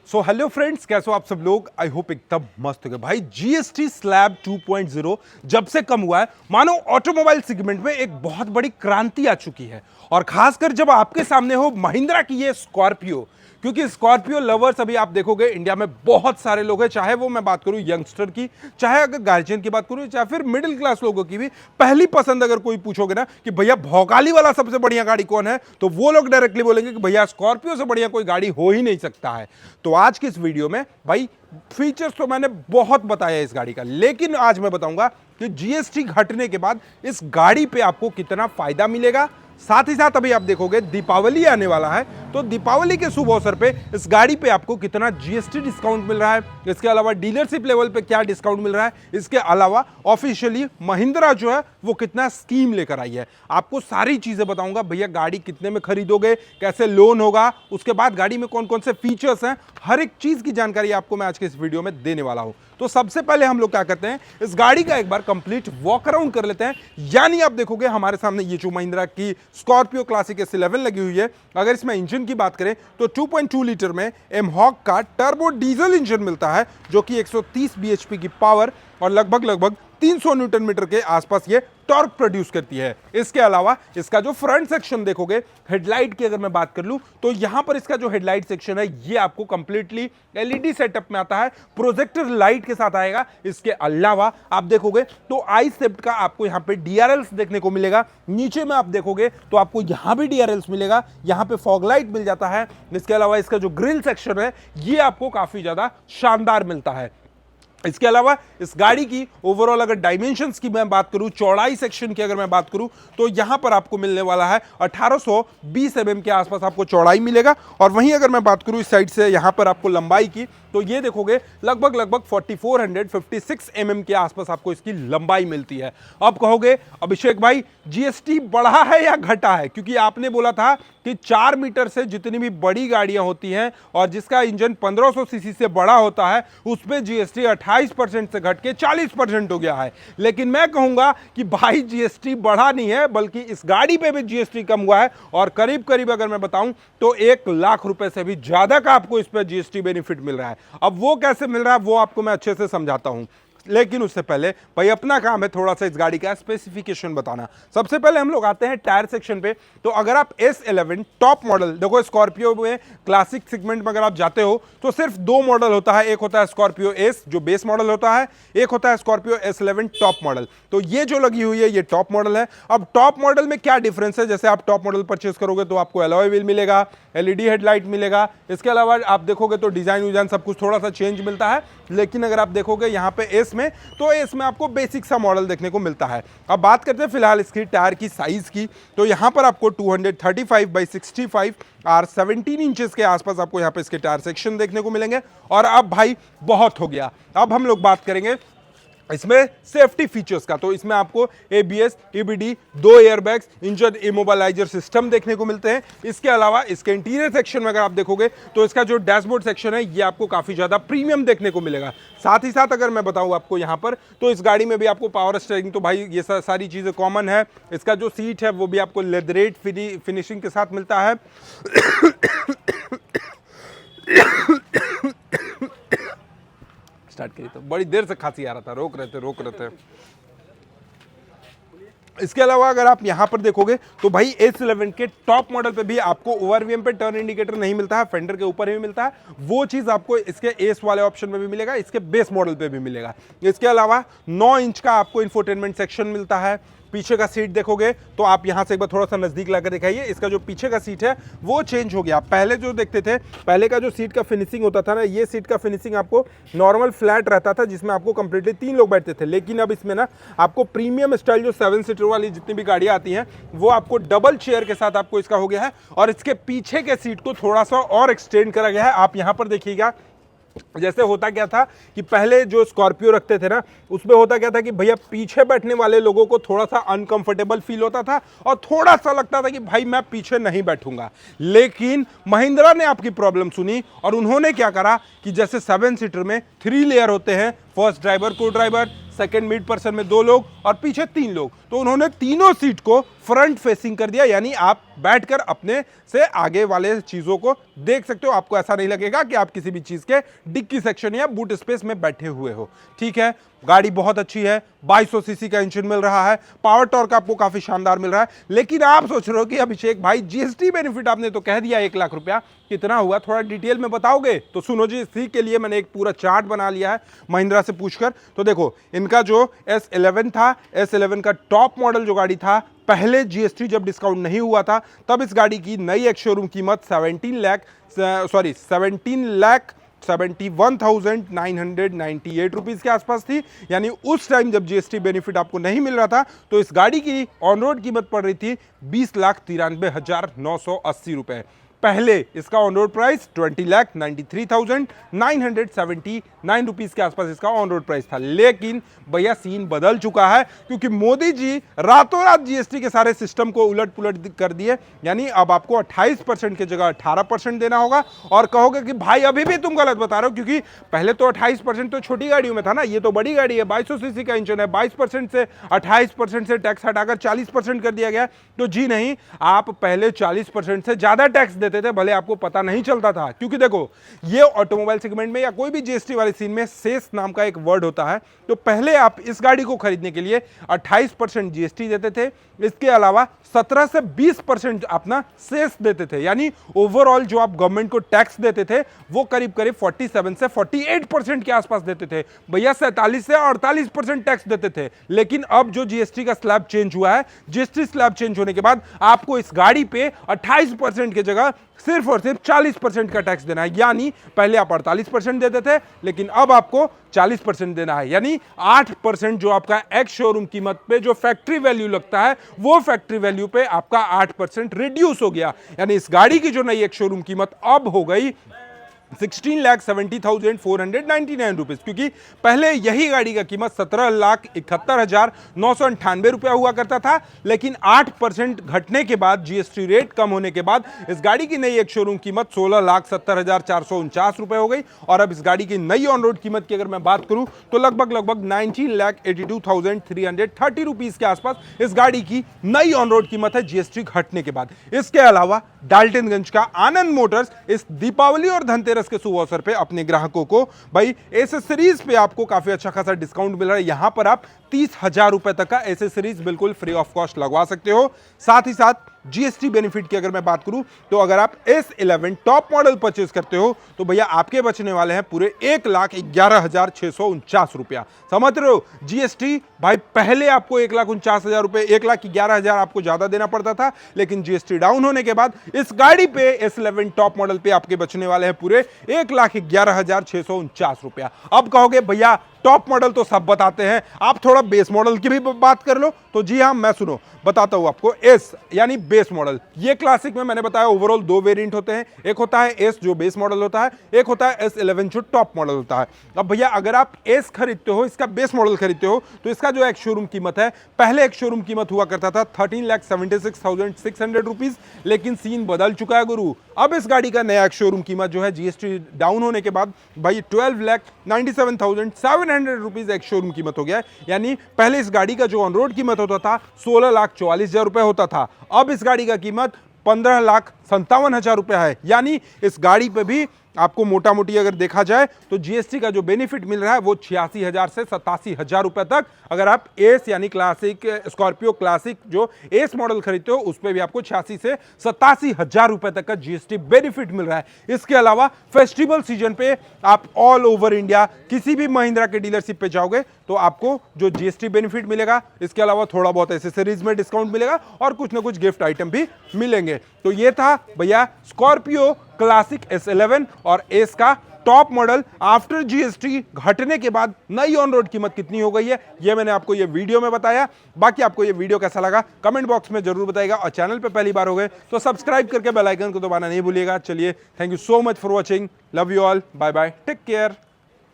So hello friends, कैसे हो आप सब लोग। आई होप एकदम मस्त हो गए भाई। जीएसटी स्लैब 2.0 जब से कम हुआ है, मानो ऑटोमोबाइल सेगमेंट में एक बहुत बड़ी क्रांति आ चुकी है। और खासकर जब आपके सामने हो महिंद्रा की ये स्कॉर्पियो, क्योंकि स्कॉर्पियो लवर्स अभी आप देखोगे इंडिया में बहुत सारे लोग हैं, चाहे वो मैं बात करूं यंगस्टर की, चाहे अगर गार्जियन की बात करूं, चाहे फिर मिडिल क्लास लोगों की भी पहली पसंद अगर कोई पूछोगे ना कि भैया भौकाली वाला सबसे बढ़िया गाड़ी कौन है, तो वो लोग डायरेक्टली बोलेंगे कि भैया स्कॉर्पियो से बढ़िया कोई गाड़ी हो ही नहीं सकता है। तो आज की इस वीडियो में भाई फीचर्स तो मैंने बहुत बताया इस गाड़ी का, लेकिन आज मैं बताऊंगा कि जीएसटी घटने के बाद इस गाड़ी पे आपको कितना फायदा मिलेगा। साथ ही साथ अभी आप देखोगे दीपावली आने वाला है, तो दीपावली के शुभ अवसर पे इस गाड़ी पे आपको कितना जीएसटी डिस्काउंट मिल रहा है, इसके अलावा डीलरशिप लेवल पे क्या डिस्काउंट मिल रहा है, इसके अलावा ऑफिशियली महिंद्रा जो है वो कितना स्कीम लेकर आई है। आपको सारी चीजें बताऊंगा भैया, गाड़ी कितने में खरीदोगे, कैसे लोन होगा, उसके बाद गाड़ी में कौन कौन से फीचर्स हैं, हर एक चीज की जानकारी आपको मैं आज के इस वीडियो में देने वाला हूं। तो सबसे पहले हम लोग क्या करते हैं, इस गाड़ी का एक बार कंप्लीट वॉक अराउंड कर लेते हैं। यानी आप देखोगे हमारे सामने ये जो महिंद्रा की स्कॉर्पियो क्लासिक S11 लगी हुई है। अगर इसमें इंजन की बात करें तो 2.2 लीटर में एमहॉक का टर्बो डीजल इंजन मिलता है, जो कि 130 bhp की पावर और लगभग 300 न्यूटन मीटर के आसपास ये टॉर्क प्रोड्यूस करती है। इसके अलावा इसका जो फ्रंट सेक्शन देखोगे, हेडलाइट की अगर मैं बात कर लूं तो यहां पर इसका जो हेडलाइट सेक्शन है ये आपको कंप्लीटली एलईडी सेटअप में आता है, प्रोजेक्टर लाइट के साथ आएगा। इसके अलावा आप देखोगे तो आई सेप्ट का आपको यहां पे डीआरएल्स देखने को मिलेगा। नीचे में आप देखोगे तो आपको यहां भी डीआरएल्स मिलेगा, यहां पे फॉग लाइट मिल जाता है। इसके अलावा इसका जो ग्रिल सेक्शन है ये आपको काफी ज्यादा शानदार मिलता है। इसके अलावा इस गाड़ी की ओवरऑल अगर डायमेंशंस की मैं बात करूं, चौड़ाई सेक्शन की अगर मैं बात करूं, तो यहां पर आपको मिलने वाला है 1820 mm के आसपास आपको चौड़ाई मिलेगा। और वहीं अगर मैं बात करूं इस साइड से यहां पर आपको लंबाई की, तो ये देखोगे लगभग 4456 mm के आसपास आपको इसकी लंबाई मिलती है। अब कहोगे अभिषेक भाई जीएसटी बढ़ा है या घटा है, क्योंकि आपने बोला था कि 4 मीटर से जितनी भी बड़ी गाड़ियां होती हैं और जिसका इंजन 1500 सीसी से बड़ा होता है उस पर जीएसटी 28% से घट के 40% हो गया है। लेकिन मैं कहूंगा कि भाई जीएसटी बढ़ा नहीं है, बल्कि इस गाड़ी पे भी जीएसटी कम हुआ है और करीब अगर मैं बताऊं तो 1 लाख रुपए से भी ज्यादा का आपको इस पर जीएसटी बेनिफिट मिल रहा है। अब वो कैसे मिल रहा है वो आपको मैं अच्छे से समझाता हूं, लेकिन उससे पहले भाई अपना काम है थोड़ा सा इस गाड़ी का स्पेसिफिकेशन बताना। सबसे पहले हम लोग आते हैं टायर सेक्शन पे। तो अगर आप S11 टॉप मॉडल देखो, स्कॉर्पियो में क्लासिक सेगमेंट में अगर आप जाते हो तो सिर्फ 2 मॉडल होता है, एक होता है स्कॉर्पियो S जो बेस मॉडल होता है, एक होता है स्कॉर्पियो S11 टॉप मॉडल। तो ये जो लगी हुई है ये टॉप मॉडल है। अब टॉप मॉडल में क्या डिफरेंस है, जैसे आप टॉप मॉडल परचेस करोगे तो आपको अलॉय व्हील मिलेगा, एलईडी हेडलाइट मिलेगा। इसके अलावा आप देखोगे तो डिजाइन सब कुछ थोड़ा सा चेंज मिलता है। लेकिन अगर आप देखोगे यहाँ पे एस में, तो एस में आपको बेसिक सा मॉडल देखने को मिलता है। अब बात करते हैं फिलहाल इसकी टायर की साइज की, तो यहाँ पर आपको 235/65 और 17 इंचेस के आसपास आपको यहाँ पे इसके टायर सेक्शन देखने को मिलेंगे। और अब भाई बहुत हो गया, अब हम लोग बात करेंगे इसमें सेफ्टी फीचर्स का। तो इसमें आपको ABS, EBD, 2 airbags, engine immobiliser system देखने को मिलते हैं। इसके अलावा इसके इंटीरियर सेक्शन में अगर आप देखोगे तो इसका जो डैशबोर्ड सेक्शन है ये आपको काफी ज्यादा प्रीमियम देखने को मिलेगा। साथ ही साथ अगर मैं बताऊं आपको यहाँ पर, तो इस गाड़ी में भी आपको पावर स्टीयरिंग, तो भाई ये सारी चीजें कॉमन है। इसका जो सीट है वो भी आपको लेदरेट फिनिशिंग के साथ मिलता है। स्टार्ट करिए, तो बड़ी देर से खांसी आ रहा था, रोक रहे थे। इसके अलावा अगर आप यहां पर देखोगे तो भाई S11 के टॉप मॉडल पे भी आपको ओवरवीएम पे टर्न इंडिकेटर नहीं मिलता है, फेंडर के ऊपर ही मिलता है। वो चीज आपको इसके एस वाले ऑप्शन में भी मिलेगा, इसके बेस मॉडल पे भी मिलेगा। इसके अलावा 9 इंच का आपको इंफोटेनमेंट सेक्शन मिलता है। पीछे का सीट देखोगे तो आप यहां से एक बार थोड़ा सा नजदीक लाकर दिखाइए, इसका जो पीछे का सीट है वो चेंज हो गया। पहले जो देखते थे, पहले का जो सीट का फिनिशिंग होता था ना, ये सीट का फिनिशिंग आपको नॉर्मल फ्लैट रहता था जिसमें आपको कंप्लीटली 3 लोग बैठते थे। लेकिन अब इसमें ना आपको प्रीमियम स्टाइल जो 7 सीटर वाली जितनी भी गाड़ियां आती हैं वो आपको डबल चेयर के साथ आपको इसका हो गया है। और इसके पीछे के सीट को थोड़ा सा और एक्सटेंड करा गया है। आप यहां पर देखिएगा, जैसे होता क्या था कि पहले जो स्कॉर्पियो रखते थे ना, उसमें होता क्या था कि भैया पीछे बैठने वाले लोगों को थोड़ा सा अनकंफर्टेबल फील होता था और थोड़ा सा लगता था कि भाई मैं पीछे नहीं बैठूंगा। लेकिन महिंद्रा ने आपकी प्रॉब्लम सुनी और उन्होंने क्या करा कि जैसे 7 सीटर में 3 लेयर होते हैं, फर्स्ट ड्राइवर, को ड्राइवर, सेकंड मिड पर्सन में 2 लोग और पीछे 3 लोग, तो उन्होंने तीनों सीट को फ्रंट फेसिंग कर दिया, यानी आप बैठकर अपने से आगे वाले चीजों को देख सकते हो। आपको ऐसा नहीं लगेगा कि आप किसी भी चीज के डिक्की सेक्शन या बूट स्पेस में बैठे हुए हो। ठीक है, गाड़ी बहुत अच्छी है, 2200 सीसी का इंजन मिल रहा है, पावर टॉर्क आपको काफी शानदार मिल रहा है। लेकिन आप सोच रहे हो कि अभिषेक भाई जीएसटी बेनिफिट आपने तो कह दिया 1 लाख रुपया, कितना हुआ थोड़ा डिटेल में बताओगे? तो सुनो जी, इसी के लिए मैंने एक पूरा चार्ट बना लिया है महिंद्रा से पूछकर। तो देखो, इनका जो S11 था, S11 का टॉप मॉडल जो गाड़ी था, पहले जीएसटी जब डिस्काउंट नहीं हुआ था तब इस गाड़ी की नई एक शोरूम कीमत 71,998 रुपीज के आसपास थी। यानी उस टाइम जब जीएसटी बेनिफिट आपको नहीं मिल रहा था तो इस गाड़ी की ऑन रोड कीमत पड़ रही थी 20,93,980 रुपए। पहले इसका ऑन रोड प्राइस 20,93,979 रुपीज के आसपास इसका ऑन रोड प्राइस था। लेकिन भैया सीन बदल चुका है, क्योंकि मोदी जी रातों रात जीएसटी के सारे सिस्टम को उलट पुलट कर दिए। यानी अब आपको 28% की जगह 18% देना होगा। और कहोगे कि भाई अभी भी तुम गलत बता रहे हो, क्योंकि पहले तो 28% तो छोटी गाड़ियों में था ना, ये तो बड़ी गाड़ी है, 2200 सीसी का इंजन है, 22% से 28% से टैक्स हटाकर 40% कर दिया गया। तो जी नहीं, आप पहले 40% से ज्यादा टैक्स देते थे, भले आपको पता नहीं चलता था। क्योंकि देखो, ये ऑटोमोबाइल सेगमेंट में या कोई भी जीएसटी वाले सीन में सेस नाम का एक वर्ड होता है। तो पहले आप इस गाड़ी को खरीदने के लिए 28% जीएसटी देते थे, इसके अलावा 17 से 20% अपना सेस देते थे। यानी ओवरऑल जो आप गवर्नमेंट को टैक्स देते थे वो करीब करीब 47 से 48% के आसपास देते थे। भैया 47 से 48% टैक्स देते थे। लेकिन अब जो जीएसटी का स्लैब चेंज हुआ है, जीएसटी स्लैब चेंज होने के बाद आपको इस गाड़ी पे 28% की जगह सिर्फ और सिर्फ 40% का टैक्स देना है। यानी पहले आप 48% देते थे, लेकिन अब आपको 40% देना है। यानी 8% जो आपका एक्स शोरूम कीमत पे जो फैक्ट्री वैल्यू लगता है, वो फैक्ट्री वैल्यू पे आपका 8% रिड्यूस हो गया। यानी इस गाड़ी की जो नई एक्स शोरूम कीमत अब हो गई 16,70,499 रुपीज, क्योंकि पहले यही गाड़ी का कीमत 17,71,998 रुपया हुआ करता था। लेकिन 8% घटने के बाद, जीएसटी रेट कम होने के बाद, इस गाड़ी की नई एक शोरूम कीमत 16,70,449 रुपए हो गई। और अब इस गाड़ी की नई ऑन रोड कीमत की अगर मैं बात करूं तो लगभग 19,82,330 रुपीज के आसपास इस गाड़ी की नई ऑन रोड कीमत है जीएसटी घटने के बाद। इसके अलावा डाल्टनगंज का आनंद मोटर्स इस दीपावली और धनतेरस के शुभ अवसर पे अपने ग्राहकों को भाई एसेसरीज पे आपको काफी अच्छा खासा डिस्काउंट मिल रहा है। यहां पर आप 30,000 रुपए तक का एसेसरीज बिल्कुल फ्री ऑफ कॉस्ट लगवा सकते हो। साथ ही साथ जीएसटी बेनिफिट की अगर मैं बात करूं तो अगर आप S11 टॉप मॉडल परचेज करते हो तो भैया आपके बचने वाले हैं पूरे 1,11,649 रुपया। समझ रहे हो? जीएसटी भाई पहले आपको 1,49,000 रुपए, 1,11,000 आपको ज्यादा देना पड़ता था, लेकिन जीएसटी डाउन होने के बाद इस गाड़ी पे S11 टॉप मॉडल पे आपके बचने वाले हैं पूरे 1,11,649 रुपया। अब कहोगे भैया टॉप मॉडल तो सब बताते हैं, आप थोड़ा बेस मॉडल की भी बात कर लो। तो जी हाँ, मैं सुनो बताता हूं आपको। एस यानी बेस मॉडल, ये क्लासिक में मैंने बताया ओवरऑल 2 वेरिएंट होते हैं। एक होता है एस जो बेस मॉडल होता है, एक होता है S11 जो टॉप मॉडल होता है। अब भैया अगर आप एस खरीदते हो, इसका बेस मॉडल खरीदते हो, तो इसका जो एक शोरूम कीमत है, पहले एक शोरूम कीमत हुआ करता था 13,76,600 रुपीज। लेकिन सीन बदल चुका है गुरु। अब इस गाड़ी का नया एक शोरूम कीमत जो है जीएसटी डाउन होने के बाद भाई 12,97,700 रुपीज एक शोरूम कीमत हो गया है। यानी पहले इस गाड़ी का जो ऑन रोड कीमत होता था 16,44,000 रुपए होता था, अब इस गाड़ी का कीमत 15,57,000 रुपया है। यानी इस गाड़ी पे भी आपको मोटा मोटी अगर देखा जाए तो जीएसटी का जो बेनिफिट मिल रहा है वो 86,000 से 87,000 रुपए तक। अगर आप एस यानी क्लासिक स्कॉर्पियो क्लासिक जो एस मॉडल खरीदते हो उस पर भी आपको 86 से 87,000 रुपए तक का जीएसटी बेनिफिट मिल रहा है। इसके अलावा फेस्टिवल सीजन पे आप ऑल ओवर इंडिया किसी भी महिंद्रा के डीलरशिप पे जाओगे तो आपको जो जीएसटी बेनिफिट मिलेगा, इसके अलावा थोड़ा बहुत एसेसरीज में डिस्काउंट मिलेगा और कुछ ना कुछ गिफ्ट आइटम भी मिलेंगे। तो ये था भैया स्कॉर्पियो क्लासिक S11 और एस का टॉप मॉडल आफ्टर जीएसटी घटने के बाद नई ऑन रोड कीमत कितनी हो गई है, ये मैंने आपको ये वीडियो में बताया। बाकी आपको ये वीडियो कैसा लगा कमेंट बॉक्स में जरूर बताइएगा, और चैनल पे पहली बार हो गए तो सब्सक्राइब करके बेल आइकन को दबाना नहीं भूलिएगा। चलिए, thank you so much for watching, love you all, bye bye, take care.